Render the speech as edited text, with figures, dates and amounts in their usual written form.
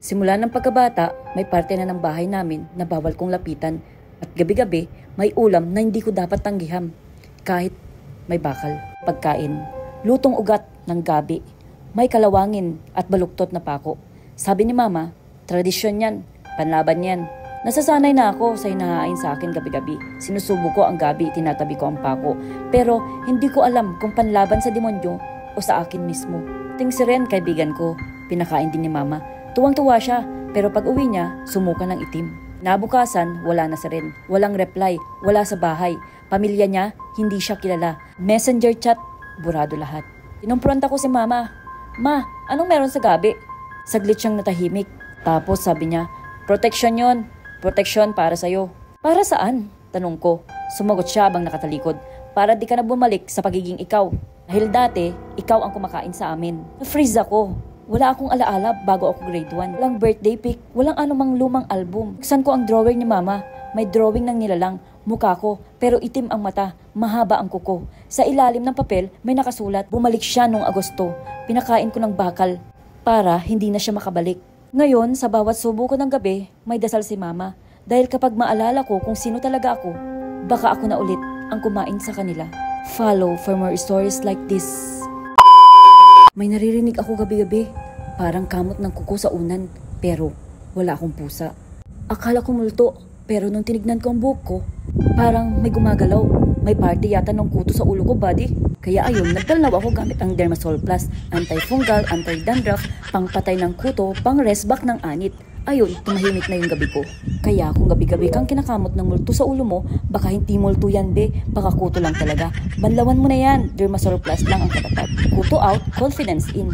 Simula ng pagkabata, may parte na ng bahay namin na bawal kong lapitan at gabi-gabi may ulam na hindi ko dapat tanggihan kahit may bakal. Pagkain, lutong ugat ng gabi, may kalawangin at baluktot na pako. Sabi ni Mama, tradisyon yan, panlaban yan. Nasasanay na ako sa hinahain sa akin gabi-gabi. Sinusubo ko ang gabi, tinatabi ko ang pako. Pero hindi ko alam kung panlaban sa demonyo o sa akin mismo. Ting si Ren, kaibigan ko, pinakain din ni Mama. Tuwang-tuwa siya, pero pag uwi niya, sumuka ng itim. Nabukasan, wala na si Ren. Walang reply, wala sa bahay. Pamilya niya, hindi siya kilala. Messenger chat, burado lahat. Tinumpronta ko si Mama. Ma, anong meron sa gabi? Saglit siyang natahimik. Tapos sabi niya, protection yon. Protection para sa'yo. Para saan? Tanong ko. Sumagot siya habang nakatalikod. Para di ka na bumalik sa pagiging ikaw. Dahil dati, ikaw ang kumakain sa amin. Na-freeze ako. Wala akong alaala bago ako grade 1. Walang birthday pic, walang anumang lumang album. Buksan ko ang drawer ni Mama. May drawing ng nilalang, mukha ko, pero itim ang mata, mahaba ang kuko. Sa ilalim ng papel, may nakasulat, bumalik siya noong Agosto. Pinakain ko ng bakal para hindi na siya makabalik. Ngayon, sa bawat subo ko ng gabi, may dasal si Mama. Dahil kapag maalala ko kung sino talaga ako, baka ako na ulit ang kumain sa kanila. Follow for more stories like this. May naririnig ako gabi-gabi, parang kamot ng kuko sa unan, pero wala akong pusa. Akala ko multo, pero nung tinignan ko ang buhok ko, parang may gumagalaw. May party yata ng kuto sa ulo ko, buddy. Kaya ayun, nagdalnaw ako gamit ang Dermasol Plus, anti-fungal, anti-dandruff, pangpatay ng kuto, pang-resback ng anit. Ayun, tumahimik na yung gabi ko. Kaya kung gabi-gabi kang kinakamot ng multo sa ulo mo, baka hindi multo yan be, baka kuto lang talaga. Banlawan mo na yan, Dermasol Plus lang ang katapat. Kuto out, confidence in.